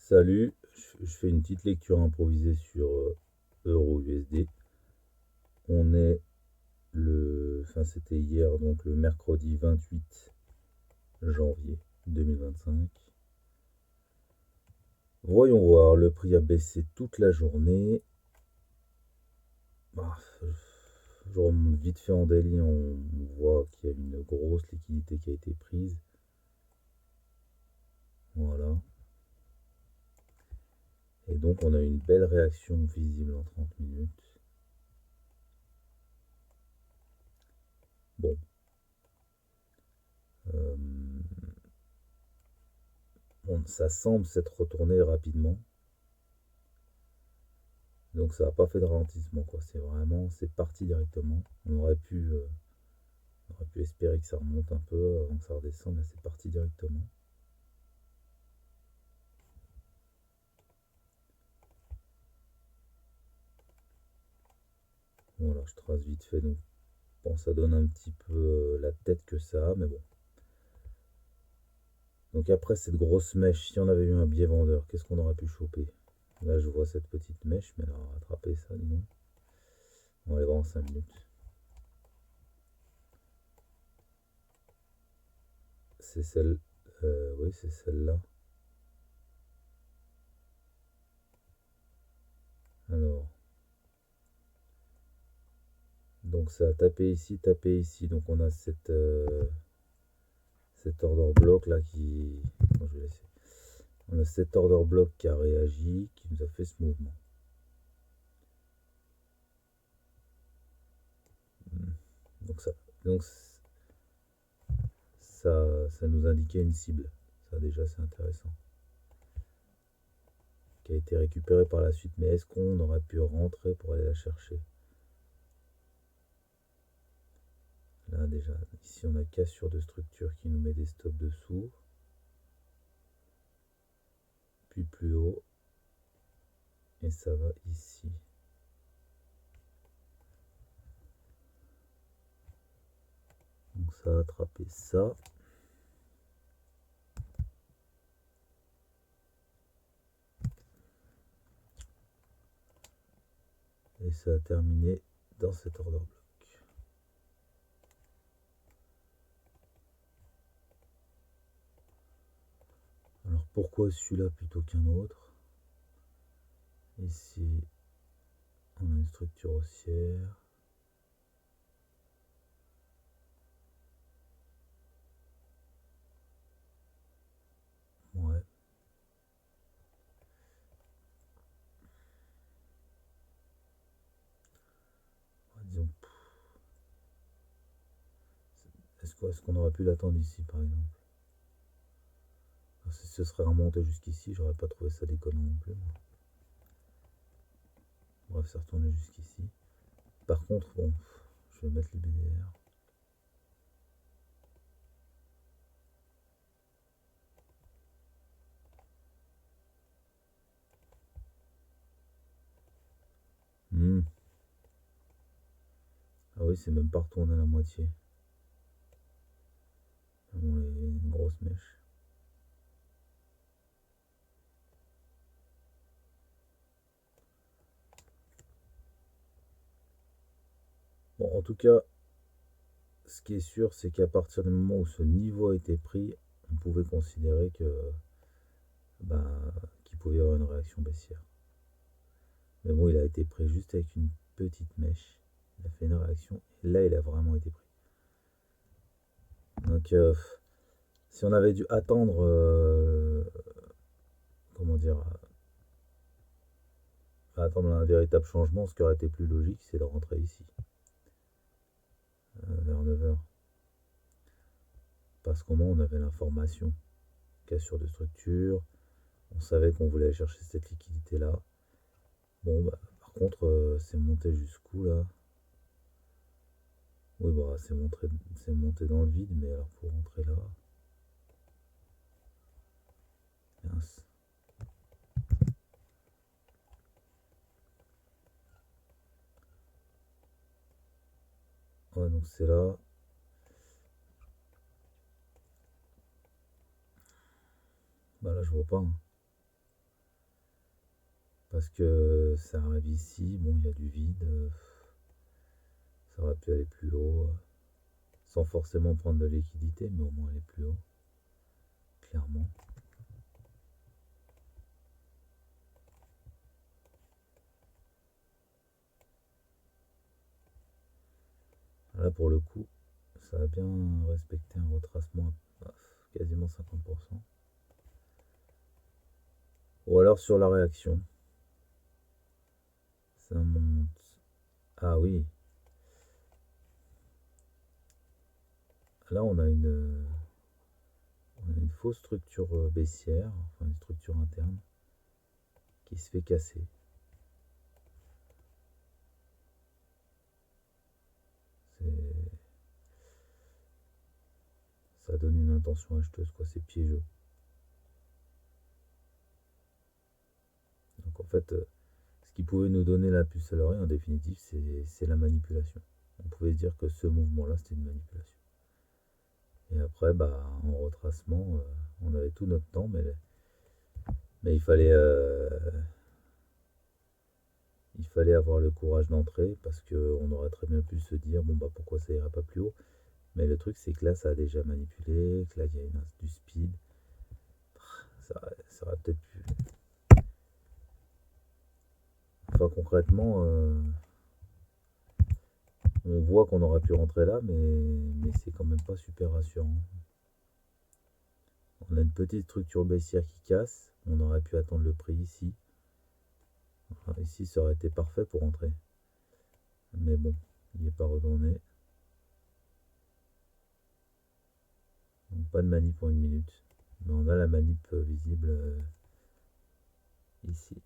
Salut, je fais une petite lecture improvisée sur Euro-USD. On est c'était hier, donc le mercredi 28 janvier 2025. Voyons voir, le prix a baissé toute la journée. Bah, je remonte vite fait en daily, on voit qu'il y a une grosse liquidité qui a été prise. Voilà. Et donc on a une belle réaction visible en 30 minutes. Bon. Euh, Ça semble s'être retourné rapidement. Donc ça n'a pas fait de ralentissement, quoi. C'est parti directement. On aurait pu espérer que ça remonte un peu avant que ça redescende. Là, c'est parti directement. Voilà, je trace vite fait. Donc bon, ça donne un petit peu la tête que ça a, mais bon. Donc après cette grosse mèche, si on avait eu un biais vendeur, qu'est-ce qu'on aurait pu choper? Là, je vois cette petite mèche, mais elle a rattrapé ça, dis donc. On va aller voir en 5 minutes. C'est celle... oui, c'est celle-là. Alors, donc ça a tapé ici. Donc on a cet order block là qui... Bon, je vais laisser. On a cet order block qui a réagi, qui nous a fait ce mouvement. Donc donc ça nous indiquait une cible. Ça déjà c'est intéressant. Qui a été récupérée par la suite. Mais est-ce qu'on aurait pu rentrer pour aller la chercher? Là déjà, ici on a cassure de structure qui nous met des stops dessous. Puis plus haut. Et ça va ici. Donc ça a attrapé ça. Et ça a terminé dans cet order block. Alors pourquoi celui-là plutôt qu'un autre? Ici, on a une structure haussière. Ouais. Disons, est-ce qu'on aurait pu l'attendre ici par exemple? Alors, si ce serait remonté jusqu'ici, j'aurais pas trouvé ça déconnant non plus. Bref, c'est retourné jusqu'ici. Par contre, bon, je vais mettre les BDR. Hmm. Ah oui, c'est même pas retourné à la moitié. Bon, une grosse mèche. Bon, en tout cas, ce qui est sûr, c'est qu'à partir du moment où ce niveau a été pris, on pouvait considérer qu'il pouvait y avoir une réaction baissière. Mais bon, il a été pris juste avec une petite mèche. Il a fait une réaction. Et là, il a vraiment été pris. Donc, si on avait dû attendre, comment dire, attendre un véritable changement, ce qui aurait été plus logique, c'est de rentrer ici, vers 9 heures. Parce qu'au moins, on avait l'information. Cassure de structure. On savait qu'on voulait aller chercher cette liquidité-là. Bon, bah, par contre, c'est monté jusqu'où là? Oui, bah, c'est monté dans le vide, mais alors pour rentrer là. Mince. Ouais, donc c'est là. Bah là, je vois pas, hein. Parce que ça arrive ici, bon, il y a du vide, ça aurait pu aller plus haut, sans forcément prendre de liquidité, mais au moins aller plus haut, clairement. Là, pour le coup, ça a bien respecté un retracement à quasiment 50%. Ou alors sur la réaction, ça monte. Ah oui, là on a une fausse structure baissière, enfin une structure interne, qui se fait casser. Ça donne une intention acheteuse, quoi, c'est piégeux. Donc en fait, ce qui pouvait nous donner la puce à l'oreille, en définitive, c'est la manipulation. On pouvait se dire que ce mouvement-là, c'était une manipulation. Et après, bah, en retracement, on avait tout notre temps, mais il fallait avoir le courage d'entrer parce qu'on aurait très bien pu se dire, bon, bah, pourquoi ça ira pas plus haut. Mais le truc, c'est que là, ça a déjà manipulé, que là, il y a du speed. Ça aurait peut-être pu. Enfin, concrètement, on voit qu'on aurait pu rentrer là, mais c'est quand même pas super rassurant. On a une petite structure baissière qui casse. On aurait pu attendre le prix ici. Enfin, ici, ça aurait été parfait pour rentrer. Mais bon, il n'est pas retourné. Donc pas de manip pour une minute. Mais on a la manip visible ici.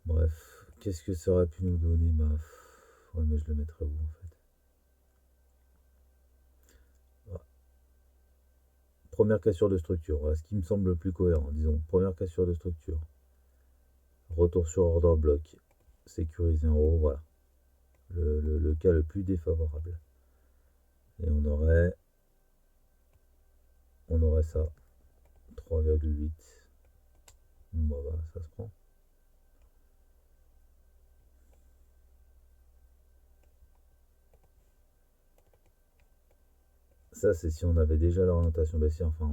Bref, qu'est-ce que ça aurait pu nous donner, ma... Ouais, mais je le mettrai où en fait? Voilà. Première cassure de structure, voilà, ce qui me semble le plus cohérent. Disons, première cassure de structure. Retour sur order block. Sécurisé en haut, voilà. Le cas le plus défavorable. Et on aurait ça. 3,8. Bon, bah, ça se prend. Ça, c'est si on avait déjà l'orientation baissière. Enfin,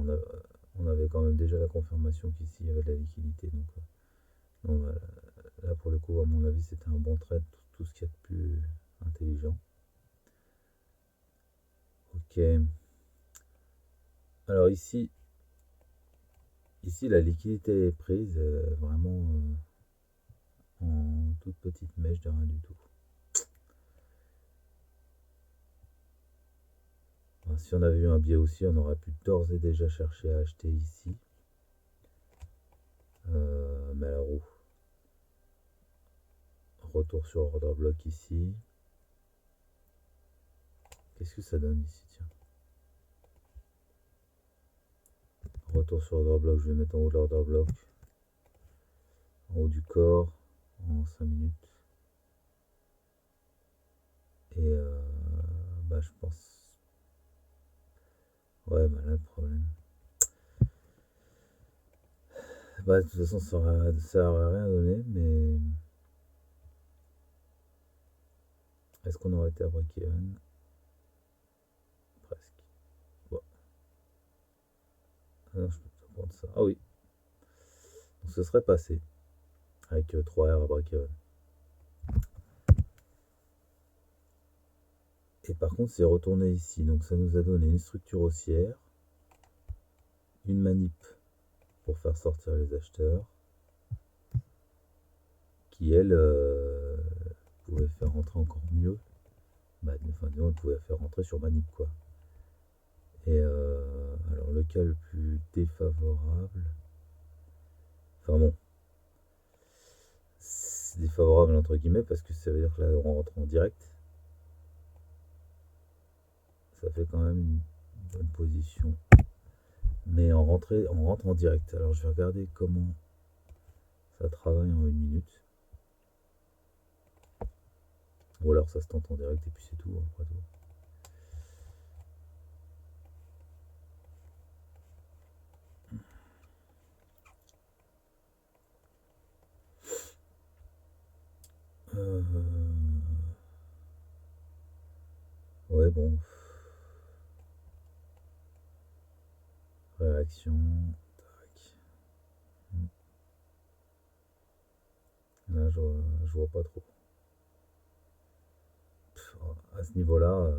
on avait quand même déjà la confirmation qu'ici, il y avait de la liquidité. Donc, non, bah, là, pour le coup, à mon avis, c'était un bon trade. Tout ce qu'il y a de plus intelligent. Ok. Alors ici la liquidité est prise vraiment en toute petite mèche de rien du tout. Alors, si on avait eu un biais aussi, on aurait pu d'ores et déjà chercher à acheter ici. Mais alors où? Retour sur order block ici. Qu'est-ce que ça donne ici, tiens? Retour sur order block, je vais mettre en haut de l'order block. En haut du corps, en 5 minutes. Et bah je pense... Ouais, bah là le problème... Bah de toute façon ça aurait rien donné, mais... Est-ce qu'on aurait été à break-even? Presque. Bon. Ah non, je peux pas prendre ça. Ah oui. Donc ce serait passé. Avec 3 R à break-even. Et par contre, c'est retourné ici. Donc ça nous a donné une structure haussière, une manip pour faire sortir les acheteurs, qui elle pouvait faire rentrer encore mieux. Bah, enfin, nous, on pouvait faire rentrer sur manip, quoi. Et alors, le cas le plus défavorable. Enfin bon, c'est défavorable entre guillemets parce que ça veut dire que là, on rentre en direct. Ça fait quand même une bonne position. Mais on rentre en direct. Alors, je vais regarder comment ça travaille en une minute. Ou alors ça se tente en direct et puis c'est tout, hein, après tout. bon. Réaction. Tac. Là, je vois pas trop. À ce niveau-là,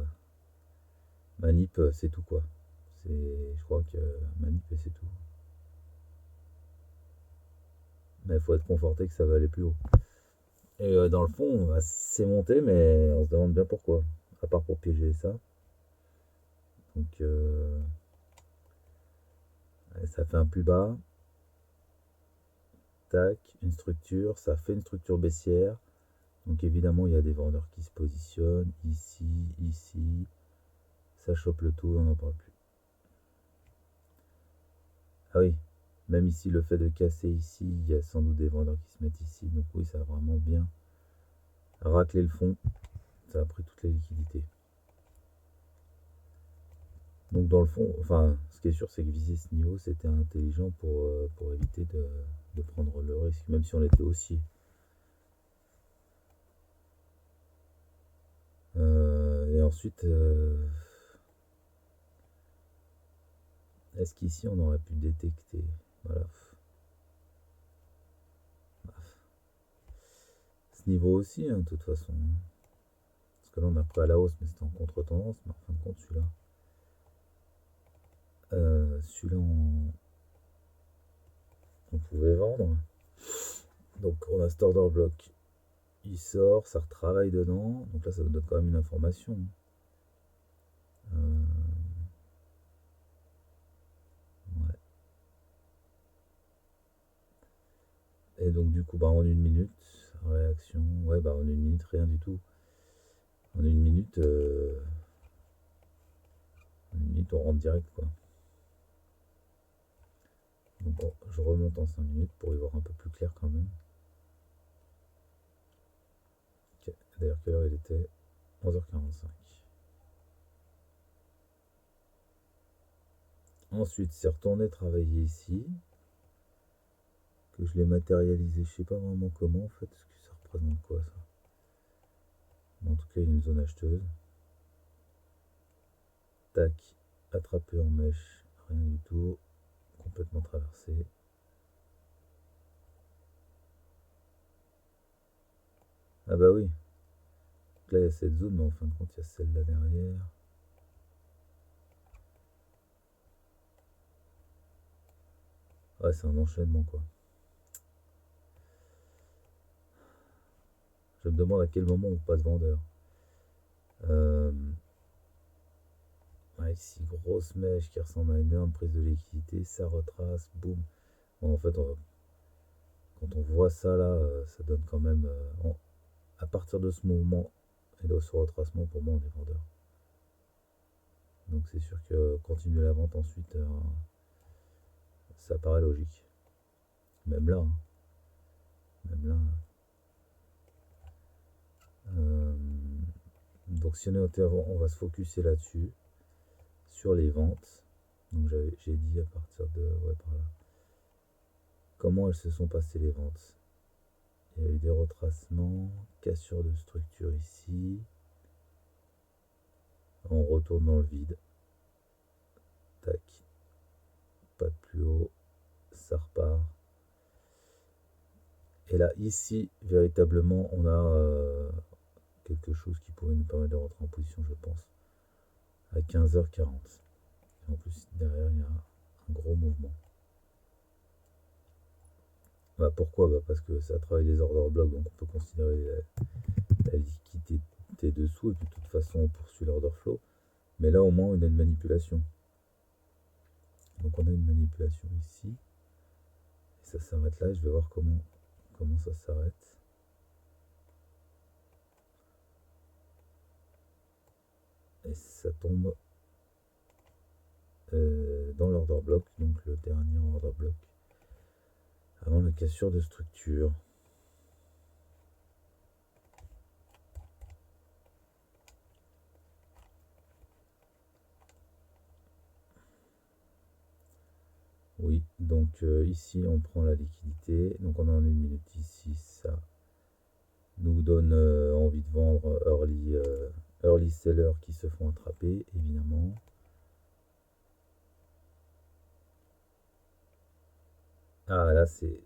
manip, c'est tout quoi. Je crois que manip, c'est tout. Mais il faut être conforté que ça va aller plus haut. Et dans le fond, c'est monté, mais on se demande bien pourquoi. À part pour piéger ça. Donc, ça fait un plus bas. Tac, une structure. Ça fait une structure baissière. Donc évidemment, il y a des vendeurs qui se positionnent. Ici, ici. Ça chope le tout, on n'en parle plus. Ah oui, même ici, le fait de casser ici, il y a sans doute des vendeurs qui se mettent ici. Donc oui, ça a vraiment bien raclé le fond. Ça a pris toutes les liquidités. Donc dans le fond, enfin, ce qui est sûr, c'est que viser ce niveau, c'était intelligent pour éviter de prendre le risque, même si on était haussier. Et ensuite, est-ce qu'ici on aurait pu détecter? Voilà. Ce niveau aussi, hein, de toute façon. Parce que là, on a pris à la hausse, mais c'était en contre-tendance. Mais en fin de compte, celui-là, on pouvait vendre. Donc, on a cet order block. Il sort, ça retravaille dedans. Donc là, ça nous donne quand même une information. Ouais. Et donc, du coup, bah, en une minute, réaction. Ouais, bah, en une minute, rien du tout. En une minute, on rentre direct, quoi. Donc, bon, je remonte en 5 minutes pour y voir un peu plus clair quand même. Ok. D'ailleurs, quelle heure il était? 11h45. Ensuite, c'est retourné travailler ici. Que je l'ai matérialisé, je sais pas vraiment comment en fait. Est-ce que ça représente quoi ça? Mais en tout cas, il y a une zone acheteuse. Tac, attrapé en mèche, rien du tout. Complètement traversé. Ah bah oui. Donc là, il y a cette zone, mais en fin de compte, il y a celle-là derrière. Ouais, c'est un enchaînement quoi. Je me demande à quel moment on passe vendeur. Euh, ouais, ici, grosse mèche qui ressemble à une énorme prise de liquidité. Ça retrace, boum. Bon, en fait, quand on voit ça là, ça donne quand même. À partir de ce mouvement et de ce retracement, pour moi, on est vendeur. Donc c'est sûr que continuer la vente ensuite, ça paraît logique. Même là, hein. Même là. Euh, donc si on est on va se focuser là-dessus, sur les ventes. Donc j'ai dit à partir de, ouais, par là. Comment elles se sont passées les ventes? Il y a eu des retracements, cassure de structure ici. On retourne dans le vide. Tac. Pas de plus haut. Ça repart. Et là, ici, véritablement, on a quelque chose qui pourrait nous permettre de rentrer en position, je pense, à 15h40. Et en plus, derrière, il y a un gros mouvement. Bah, pourquoi? Bah, parce que ça travaille les order blocks, donc on peut considérer la liquidité dessous, et puis de toute façon, on poursuit l'order flow. Mais là, au moins, on a une manipulation. Donc, on a une manipulation ici. Et ça s'arrête là, et je vais voir comment ça s'arrête. Et ça tombe dans l'order block, donc le dernier order block, avant la cassure de structure. Oui, donc ici on prend la liquidité, donc on a en une minute ici, ça nous donne envie de vendre early sellers qui se font attraper, évidemment. Ah, là, c'est...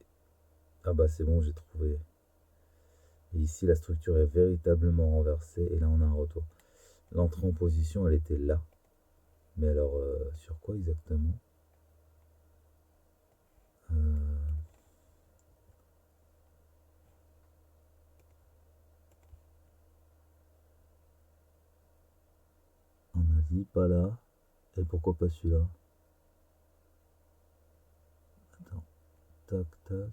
Ah bah c'est bon, j'ai trouvé. Et ici, la structure est véritablement renversée. Et là, on a un retour. L'entrée en position, elle était là. Mais alors, sur quoi exactement? Euh, On a dit pas là. Et pourquoi pas celui-là? Attends. Tac, tac.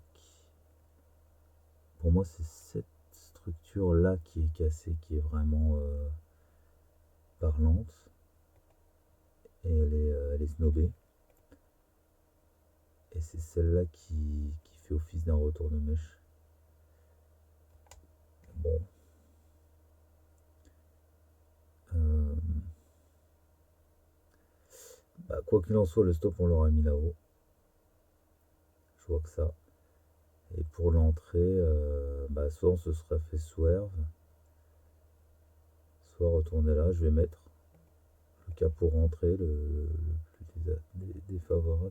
Pour moi, c'est cette structure-là qui est cassée, qui est vraiment parlante. Et elle est snobée. Et c'est celle-là qui fait office d'un retour de mèche. Bon. Euh, Bah, quoi qu'il en soit, le stop, on l'aura mis là-haut. Je vois que ça. Et pour l'entrée, bah, soit on se serait fait swerve, soit retourner là. Je vais mettre le cas pour rentrer, le plus défavorable.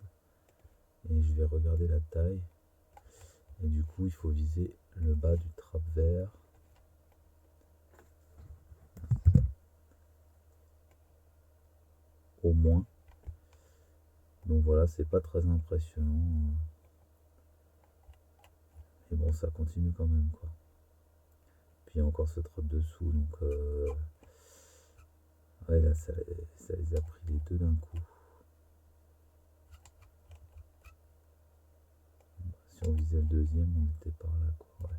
Et je vais regarder la taille. Et du coup, il faut viser le bas du trap vert. Au moins. Donc voilà, c'est pas très impressionnant. Mais bon, ça continue quand même, quoi. Puis il y a encore ce trap dessous, donc... Ouais, là, ça les a pris les deux d'un coup. Si on visait le deuxième, on était par là, quoi. Ouais.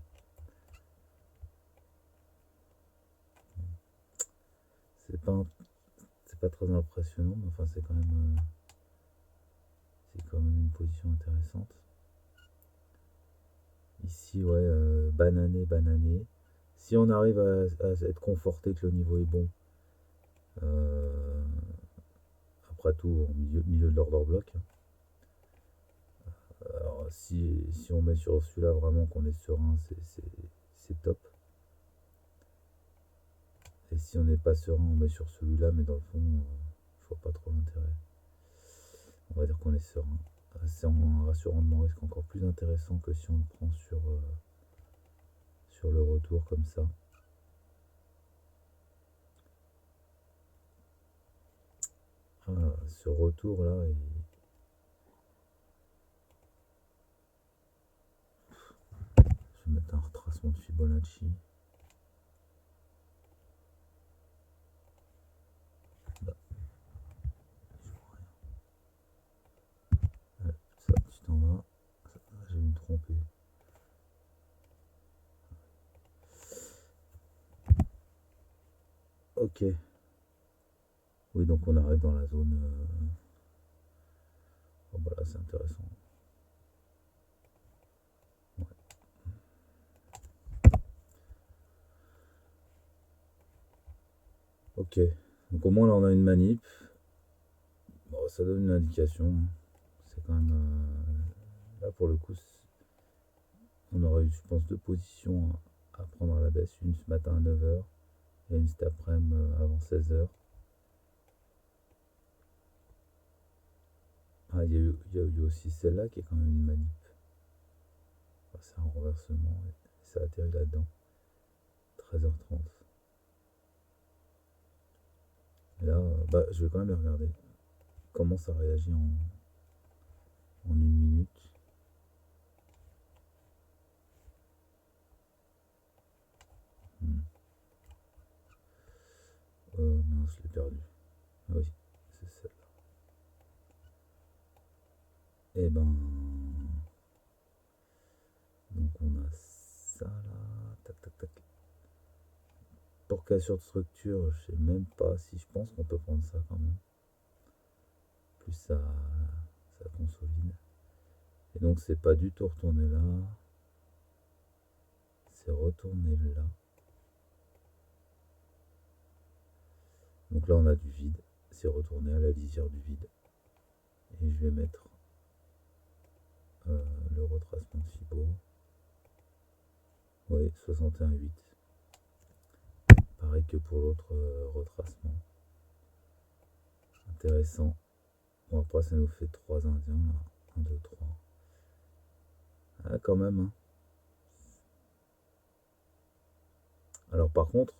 C'est pas, c'est pas très impressionnant, mais enfin, c'est quand même une position intéressante. Ici, ouais, banané. Si on arrive à être conforté que le niveau est bon, euh, après tout, au milieu de l'order block. Alors, si on met sur celui-là vraiment qu'on est serein, c'est top. Et si on n'est pas serein, on met sur celui-là, mais dans le fond, je vois pas trop l'intérêt. On va dire qu'on est serein. C'est un rassurement risque encore plus intéressant que si on le prend sur le retour comme ça. Ah, ce retour là, je vais mettre un retracement de Fibonacci. Bah, je vois rien. Ça, tu t'en vas. Je vais me tromper. Ok. Oui, donc on arrive dans la zone. Oh, bah là, c'est intéressant. Ouais. Ok. Donc au moins là, on a une manip. Bon, ça donne une indication. C'est quand même. Là, pour le coup, on aurait eu, je pense, deux positions à prendre à la baisse. Une ce matin à 9h et une cet après-midi avant 16h. Ah, il y a eu aussi celle-là qui est quand même une manip. Ah, c'est un renversement et ça atterrit là-dedans. 13h30. Et là, bah, je vais quand même les regarder. Comment ça réagit en une minute. Hmm. Mince, je l'ai perdu. Ah oui, c'est celle-là. Et ben. Donc on a ça là. Tac, tac, tac. Pour cassure de structure, je sais même pas si je pense qu'on peut prendre ça quand même. Plus ça consolide. Et donc c'est pas du tout retourné là. C'est retourné là. Donc là on a du vide. C'est retourné à la lisière du vide. Et je vais mettre le retracement de Fibo. Oui, 61,8. Pareil que pour l'autre retracement. Intéressant. Bon, après, ça nous fait 3 indiens là. 1, 2, 3. Ah, quand même, hein. Alors, par contre,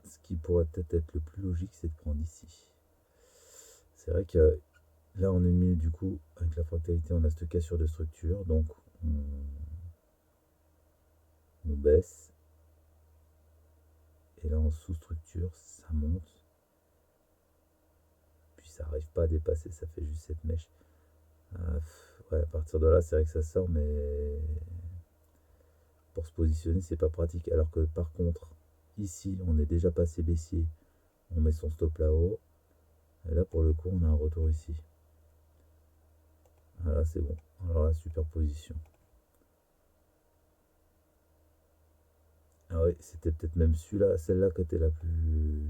ce qui pourrait peut-être être le plus logique, c'est de prendre ici. C'est vrai que là, en 1 minute, du coup, avec la fractalité, on a cette cassure de structure. Donc, on baisse. Et là, en sous-structure, ça monte. Puis, ça n'arrive pas à dépasser, ça fait juste cette mèche. Ouais, à partir de là, c'est vrai que ça sort, mais pour se positionner, c'est pas pratique. Alors que par contre, ici, on est déjà passé baissier. On met son stop là-haut. Et là, pour le coup, on a un retour ici. Voilà, c'est bon. Alors là, superposition. Ah oui, c'était peut-être même celle-là qui était la plus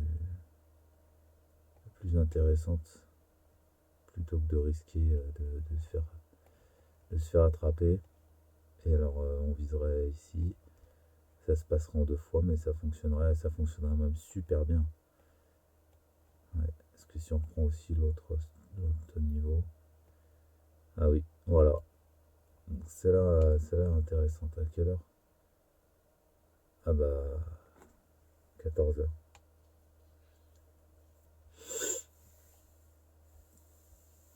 intéressante. Plutôt que de risquer de se faire attraper. Et alors, on viserait ici. Ça se passera en 2 fois, mais ça fonctionnerait même super bien. Ouais. Est-ce que si on prend aussi l'autre niveau. Ah oui, voilà. Celle-là intéressante. À quelle heure? Ah bah, 14 heures.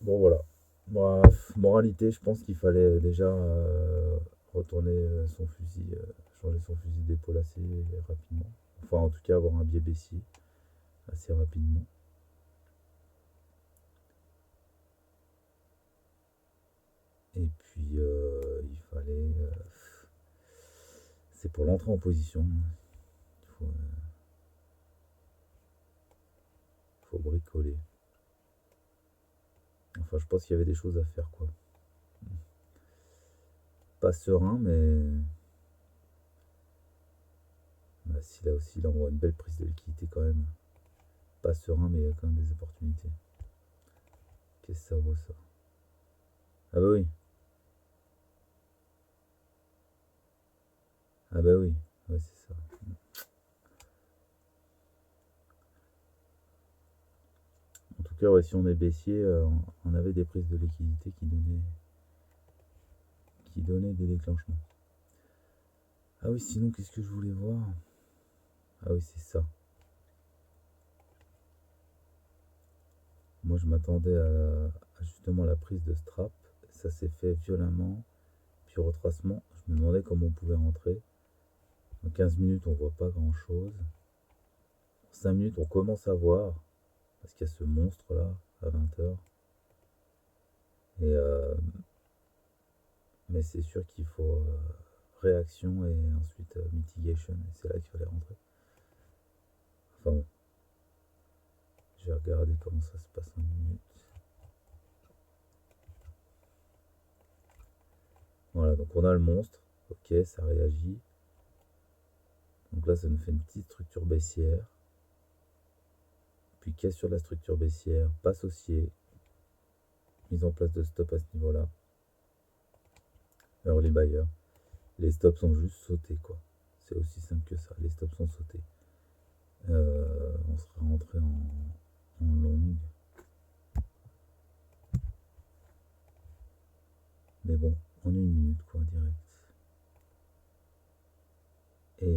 Bon, voilà. Bref, moralité, je pense qu'il fallait déjà retourner son fusil, changer son fusil d'épaule assez rapidement. Enfin, en tout cas, avoir un biais baissier assez rapidement. Et puis, il fallait. C'est pour l'entrée en position. Il faut bricoler. Enfin, je pense qu'il y avait des choses à faire, quoi. Pas serein, mais bah, si là aussi, là, on voit une belle prise de liquidité quand même. Pas serein, mais il y a quand même des opportunités. Qu'est-ce que ça vaut, ça? Ah bah oui. Ah bah oui. Ouais, c'est ça. En tout cas, ouais, si on est baissier, on avait des prises de liquidité qui donnaient des déclenchements. Ah oui, sinon, qu'est-ce que je voulais voir? Ah oui, c'est ça. Moi, je m'attendais à justement la prise de strap. Ça s'est fait violemment. Puis retracement, je me demandais comment on pouvait rentrer. En 15 minutes, on voit pas grand-chose. En 5 minutes, on commence à voir. Parce qu'il y a ce monstre-là, à 20 heures. Et, mais c'est sûr qu'il faut réaction et ensuite mitigation. Et c'est là qu'il fallait rentrer. Enfin bon, je vais regarder comment ça se passe en 1 minute. Voilà, donc on a le monstre. Ok, ça réagit. Donc là, ça nous fait une petite structure baissière. Puis casse sur la structure baissière, passe haussier. Mise en place de stop à ce niveau-là. Alors les bailleurs, les stops sont juste sautés, quoi. C'est aussi simple que ça. Les stops sont sautés. On sera rentré en longue. Mais bon, en 1 minute, quoi, direct. Et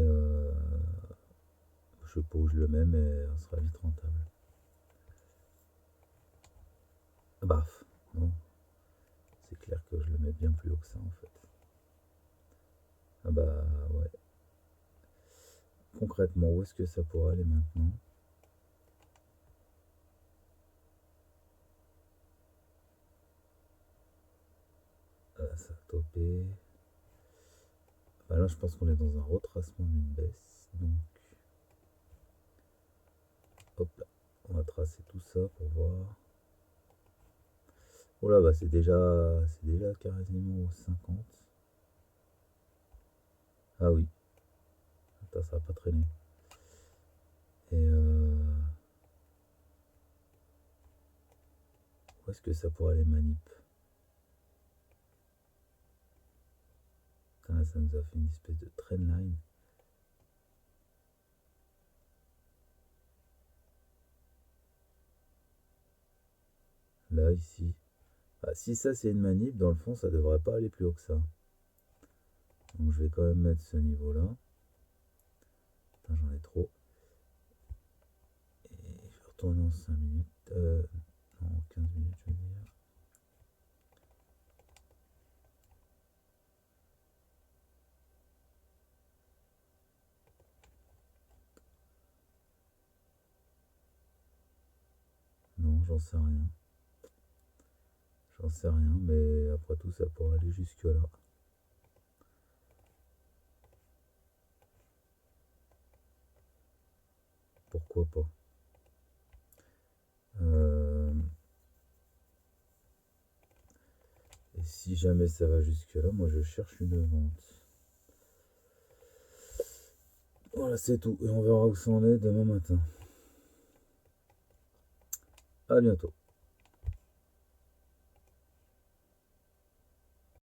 je sais pas où je le mets, mais on sera vite rentable. Baf, non. C'est clair que je le mets bien plus haut que ça, en fait. Ah bah, ouais. Concrètement, où est-ce que ça pourrait aller maintenant? Ça a topé. Bah là, je pense qu'on est dans un retracement d'une baisse. Donc, hop là. On va tracer tout ça pour voir. Oh là, bah c'est déjà quasiment au 50. Ah oui. Attends, ça va pas traîner. Et où est-ce que ça pourrait aller manip? Putain, là, ça nous a fait une espèce de trendline. Là, ici. Ah, si ça c'est une manip, dans le fond, ça devrait pas aller plus haut que ça. Donc je vais quand même mettre ce niveau-là. Putain, j'en ai trop. Et je vais retourner en 5 minutes. Non, 15 minutes, je veux dire. Non, j'en sais rien. J'en sais rien, mais après tout, ça pourrait aller jusque-là. Pourquoi pas. Et si jamais ça va jusque-là, moi je cherche une vente. Voilà, c'est tout. Et on verra où ça en est demain matin. À bientôt.